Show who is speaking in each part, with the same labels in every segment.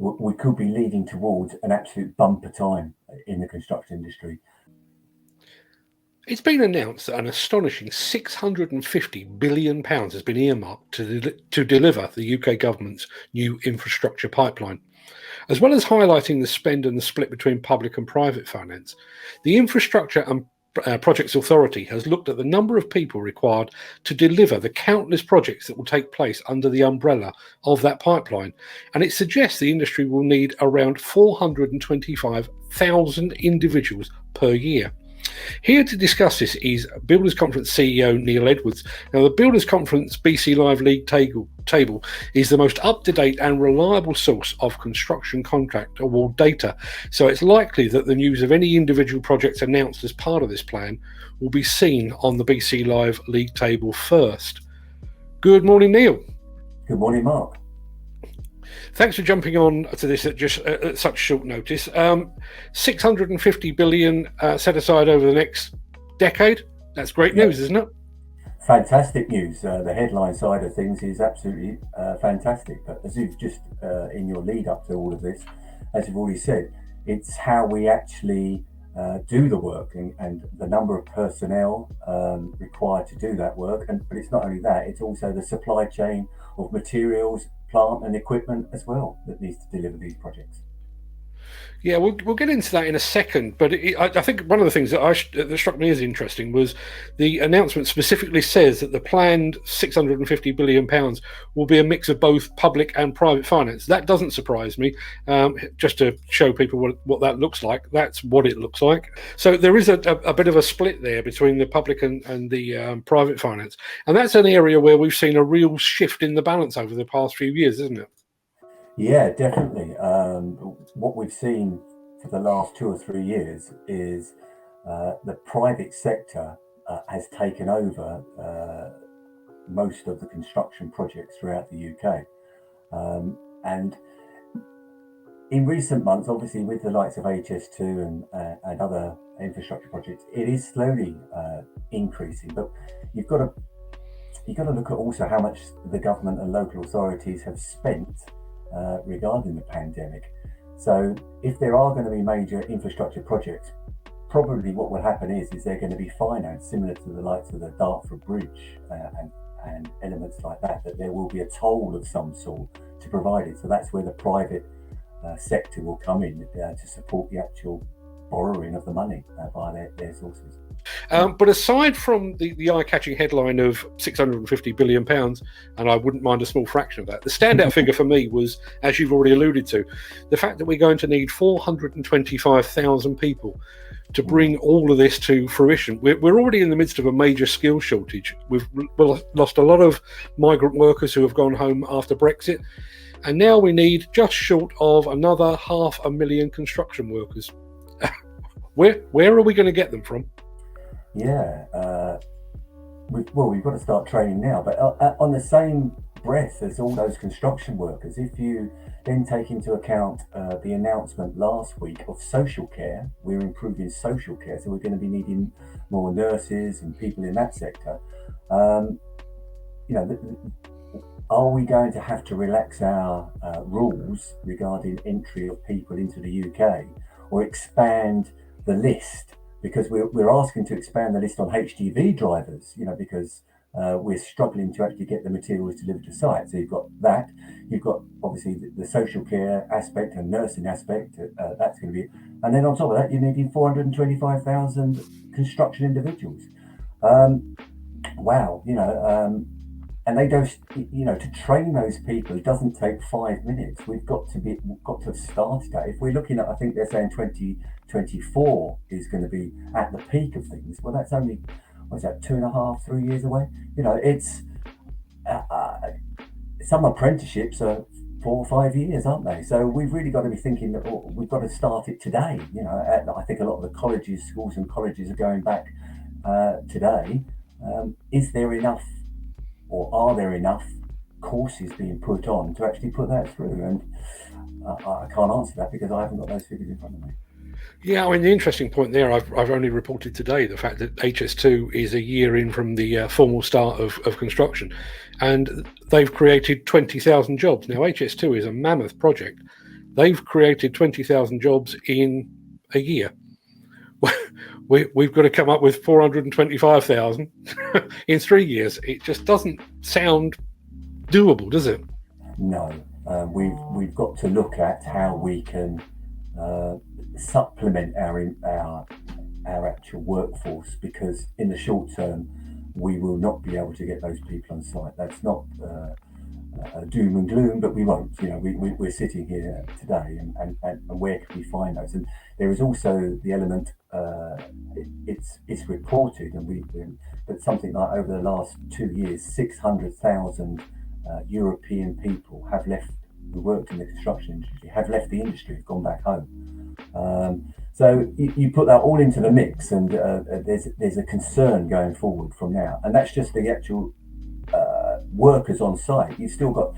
Speaker 1: we could be leading towards an absolute bumper time in the construction industry.
Speaker 2: It's been announced that an astonishing £650 billion has been earmarked to deliver the UK government's new infrastructure pipeline. As well as highlighting the spend and the split between public and private finance, the Infrastructure and Projects Authority has looked at the number of people required to deliver the countless projects that will take place under the umbrella of that pipeline, and it suggests the industry will need around 425,000 individuals per year. Here to discuss this is Builders Conference CEO Neil Edwards. Now, the Builders Conference BC Live League table is the most up-to-date and reliable source of construction contract award data, so it's likely that the news of any individual projects announced as part of this plan will be seen on the BC Live League table first. Good morning, Neil.
Speaker 1: Good morning, Mark.
Speaker 2: Thanks for jumping on to this at such short notice. 650 billion set aside over the next decade. That's great news, isn't it?
Speaker 1: Fantastic news. The headline side of things is absolutely fantastic. But as you've just, in your lead up to all of this, as you've already said, it's how we actually do the work and the number of personnel required to do that work. But it's not only that, it's also the supply chain of materials, plant and equipment as well that needs to deliver these projects.
Speaker 2: Yeah, we'll get into that in a second, but I think one of the things that struck me as interesting was the announcement specifically says that the planned £650 billion will be a mix of both public and private finance. That doesn't surprise me. Just to show people what that looks like, that's what it looks like. So there is a bit of a split there between the public and the private finance, and that's an area where we've seen a real shift in the balance over the past few years, isn't it?
Speaker 1: Yeah, definitely. What we've seen for the last 2 or 3 years is the private sector has taken over most of the construction projects throughout the UK. And in recent months, obviously with the likes of HS2 and other infrastructure projects, it is slowly increasing. But you've got to look at also how much the government and local authorities have spent regarding the pandemic. So if there are going to be major infrastructure projects, probably what will happen is they're going to be financed similar to the likes of the Dartford Bridge and elements like that there will be a toll of some sort to provide it. So that's where the private sector will come in to support the actual borrowing of the money by their sources.
Speaker 2: But aside from the eye-catching headline of £650 billion, and I wouldn't mind a small fraction of that, the standout figure for me was, as you've already alluded to, the fact that we're going to need 425,000 people to bring all of this to fruition. We're already in the midst of a major skill shortage. We've lost a lot of migrant workers who have gone home after Brexit, and now we need just short of another 500,000 construction workers. Where are we going to get them from?
Speaker 1: Yeah, we've got to start training now, but on the same breath as all those construction workers, if you then take into account the announcement last week of social care, we're improving social care, so we're going to be needing more nurses and people in that sector. Are we going to have to relax our rules regarding entry of people into the UK, or expand the list? Because we're asking to expand the list on HGV drivers, because we're struggling to actually get the materials delivered to site. So you've got that. You've got obviously the social care aspect and nursing aspect. That's going to be, and then on top of that, you're needing 425,000 construction individuals. Wow, and they don't, to train those people, it doesn't take 5 minutes. We've got to have started that. If we're looking at, I think they're saying 2024 is going to be at the peak of things. Well, that's only, 2.5, 3 years away? It's some apprenticeships are 4 or 5 years, aren't they? So we've really got to be thinking that we've got to start it today. I think a lot of the schools and colleges are going back today. Is there enough, or are there enough courses being put on to actually put that through? And I can't answer that because I haven't got those figures in front of me.
Speaker 2: Yeah, I mean, the interesting point there, I've only reported today the fact that HS2 is a year in from the formal start of construction, and they've created 20,000 jobs. Now, HS2 is a mammoth project, They've created 20,000 jobs in a year. We've got to come up with 425,000 in 3 years. It just doesn't sound doable, does it?
Speaker 1: No, we've got to look at how we can supplement our actual workforce, because in the short term we will not be able to get those people on site. That's not doom and gloom, but we won't. We're sitting here today, and where can we find those? And there is also the element. It's reported, but something like over the last 2 years, 600,000 European people have left, who worked in the construction industry, have left the industry, have gone back home. So you put that all into the mix, and there's a concern going forward from now, and that's just the actual workers on site. You've still got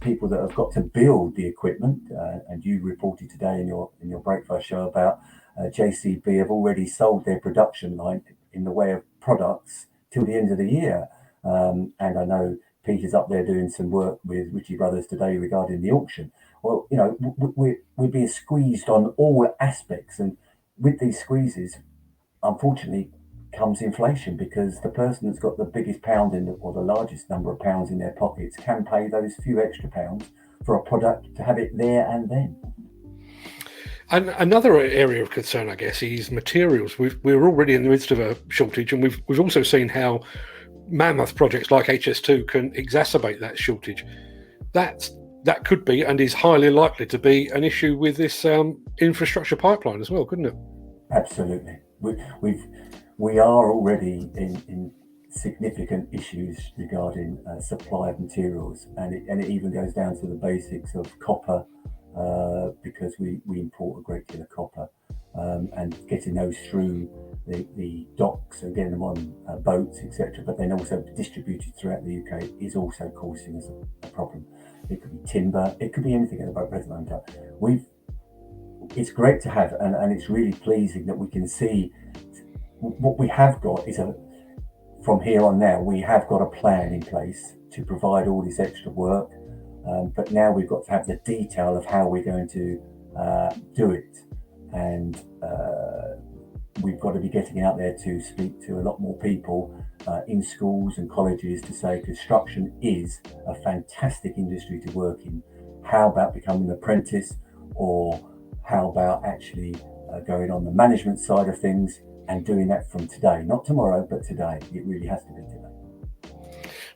Speaker 1: people that have got to build the equipment, and you reported today in your breakfast show about JCB have already sold their production line in the way of products till the end of the year, and I know Peter's up there doing some work with Ritchie Brothers today regarding the auction. Well, we're being squeezed on all aspects, and with these squeezes, unfortunately, comes inflation, because the person that's got the biggest pound or the largest number of pounds in their pockets can pay those few extra pounds for a product to have it there and then.
Speaker 2: And another area of concern, I guess, is materials. We're already in the midst of a shortage, and we've also seen how mammoth projects like HS2 can exacerbate that shortage. That could be, and is highly likely to be, an issue with this infrastructure pipeline as well, couldn't it?
Speaker 1: Absolutely. We are already in significant issues regarding supply of materials, and it even goes down to the basics of copper, because we import a great deal of copper, and getting those through the docks and getting them on boats, etc., but then also distributed throughout the UK is also causing us a problem. It could be timber, it could be anything at the present moment. It's great to have, and it's really pleasing that we can see what we have got is from here on now, we have got a plan in place to provide all this extra work, but now we've got to have the detail of how we're going to do it, and we've got to be getting out there to speak to a lot more people in schools and colleges to say construction is a fantastic industry to work in. How about becoming an apprentice, or how about actually going on the management side of things and doing that from today, not tomorrow, but today. It really has to be today.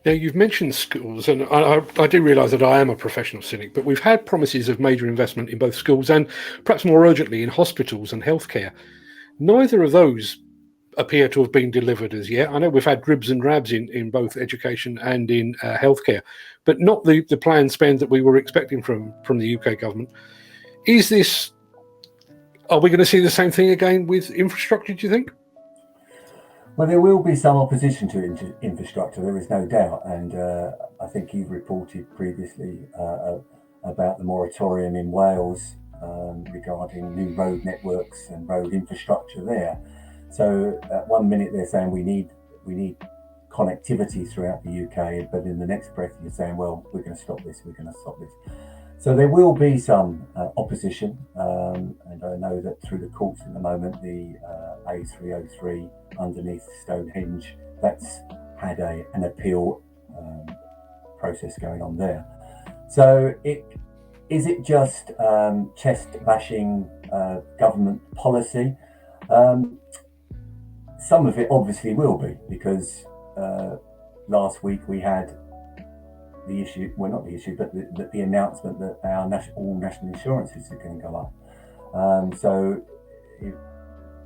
Speaker 2: Now, you've mentioned schools, and I do realise that I am a professional cynic, but we've had promises of major investment in both schools and perhaps more urgently in hospitals and healthcare. Neither of those appear to have been delivered as yet. I know we've had dribs and drabs in both education and in healthcare, but not the planned spend that we were expecting from the UK government. Are we going to see the same thing again with infrastructure, do you think?
Speaker 1: Well, there will be some opposition to infrastructure, there is no doubt. And I think you've reported previously about the moratorium in Wales regarding new road networks and road infrastructure there. So at one minute they're saying we need connectivity throughout the UK, but in the next breath you're saying, well, we're going to stop this. So there will be some opposition, and I know that through the courts at the moment, the A303 underneath Stonehenge, that's had an appeal process going on there. So is it just chest bashing government policy? Some of it obviously will be, because last week we had the issue, well, not the issue, but the announcement that all national insurances are going to go up. So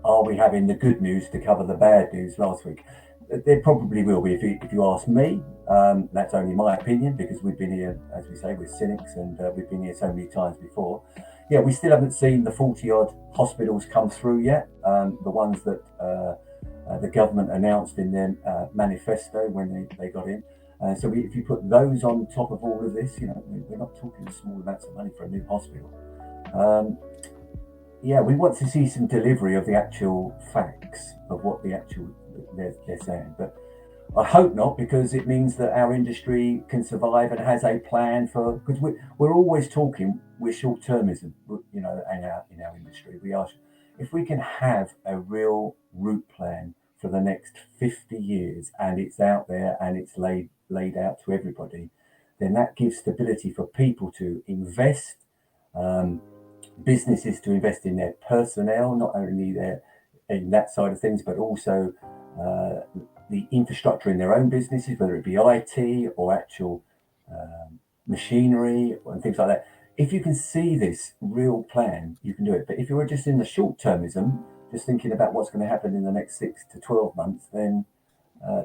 Speaker 1: are we having the good news to cover the bad news last week? There probably will be. If you ask me, that's only my opinion, because we've been here, as we say, we're cynics, and we've been here so many times before. Yeah, we still haven't seen the 40-odd hospitals come through yet. The ones that the government announced in their manifesto when they got in. So if you put those on top of all of this, we're not talking small amounts of money for a new hospital. We want to see some delivery of the actual facts of what they're saying. But I hope not, because it means that our industry can survive and has a plan for. Because we're always talking, we're short-termism, you know, in our industry. We are. If we can have a real route plan for the next 50 years, and it's out there and it's laid out to everybody, then that gives stability for people to invest, businesses to invest in their personnel, not only their in that side of things, but also the infrastructure in their own businesses, whether it be IT or actual machinery and things like that. If you can see this real plan, you can do it. But if you're just in the short termism, just thinking about what's going to happen in the next 6 to 12 months, then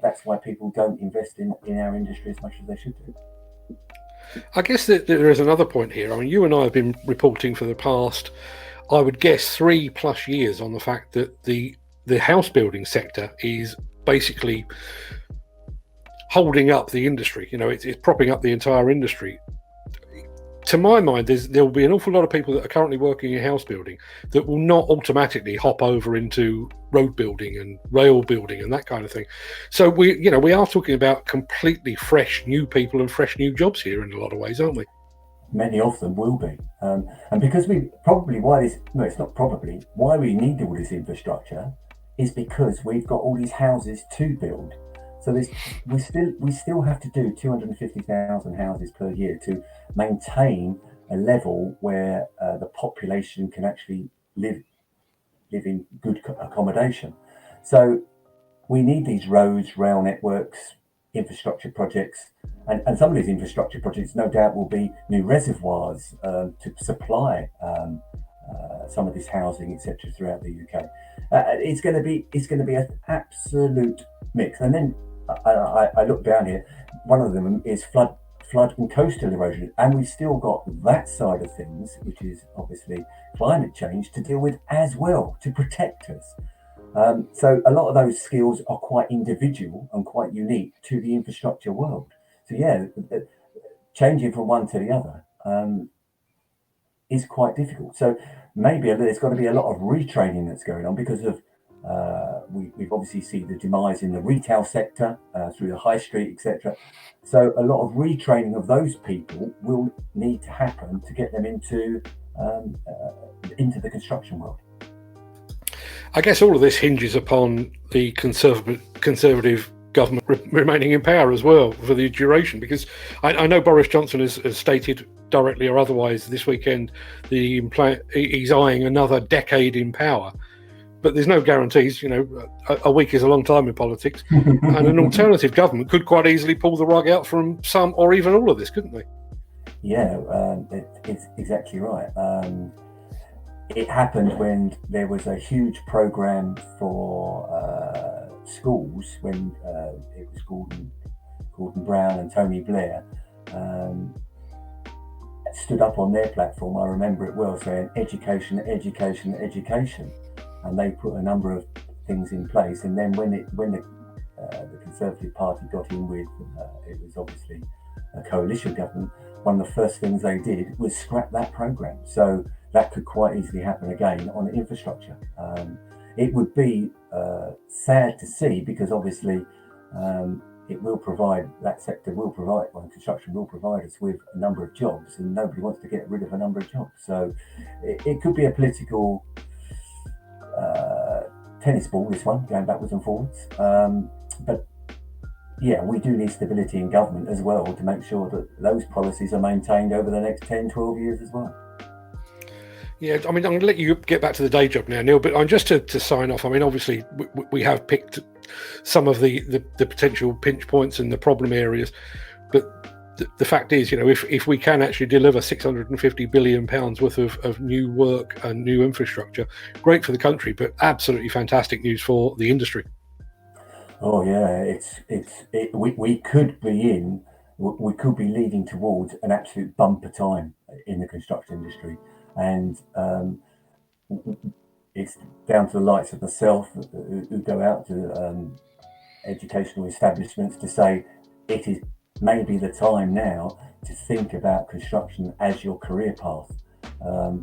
Speaker 1: that's why people don't invest in our industry as much as they should do.
Speaker 2: I guess that there is another point here. I mean, you and I have been reporting for the past, I would guess, 3+ years on the fact that the house building sector is basically holding up the industry. You know, it's propping up the entire industry. To my mind, there will be an awful lot of people that are currently working in house building that will not automatically hop over into road building and rail building and that kind of thing. So we are talking about completely fresh new people and fresh new jobs here in a lot of ways, aren't we?
Speaker 1: Many of them will be, and because why we need all this infrastructure is because we've got all these houses to build. So we still have to do 250,000 houses per year to maintain a level where the population can actually live in good accommodation. So we need these roads, rail networks, infrastructure projects, and some of these infrastructure projects, no doubt, will be new reservoirs to supply some of this housing, etc., throughout the UK. It's going to be an absolute mix. And then I look down here. One of them is flood and coastal erosion, and we've still got that side of things, which is obviously climate change, to deal with as well, to protect us. So a lot of those skills are quite individual and quite unique to the infrastructure world. So yeah, changing from one to the other is quite difficult. So maybe there's got to be a lot of retraining that's going on because of we've obviously seen the demise in the retail sector through the high street, etc. So a lot of retraining of those people will need to happen to get them into the construction world.
Speaker 2: I guess all of this hinges upon the conservative government remaining in power as well for the duration, because I know Boris Johnson has stated directly or otherwise this weekend he's eyeing another decade in power, but there's no guarantees. You know, a week is a long time in politics, and an alternative government could quite easily pull the rug out from some or even all of this, couldn't they?
Speaker 1: Yeah, it's exactly right. It happened when there was a huge program for schools when it was Gordon Brown and Tony Blair stood up on their platform. I remember it well, saying education, education, education, and they put a number of things in place. And then when the Conservative Party got in with it was obviously a coalition government, one of the first things they did was scrap that program. So that could quite easily happen again on infrastructure. It would be sad to see, because obviously it will provide, that sector will provide, construction will provide us with a number of jobs, and nobody wants to get rid of a number of jobs. So it could be a political tennis ball, this one, going backwards and forwards. But yeah, we do need stability in government as well to make sure that those policies are maintained over the next 10, 12 years as well.
Speaker 2: Yeah, I mean, I'm going to let you get back to the day job now, Neil, but just to sign off, I mean, obviously, we have picked some of the potential pinch points and the problem areas, but the fact is, you know, if we can actually deliver £650 billion worth of new work and new infrastructure, great for the country, but absolutely fantastic news for the industry.
Speaker 1: Oh yeah, we could be leading towards an absolute bumper time in the construction industry. And it's down to the likes of myself who go out to educational establishments to say it is maybe the time now to think about construction as your career path.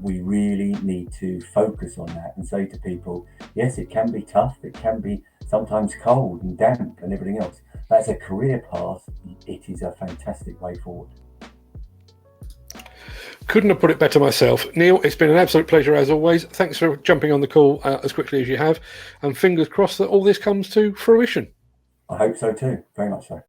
Speaker 1: We really need to focus on that and say to people, yes, it can be tough, it can be sometimes cold and damp and everything else, that's a career path, it is a fantastic way forward.
Speaker 2: Couldn't have put it better myself. Neil, it's been an absolute pleasure as always. Thanks for jumping on the call as quickly as you have, and fingers crossed that all this comes to fruition.
Speaker 1: I hope so too, very much so.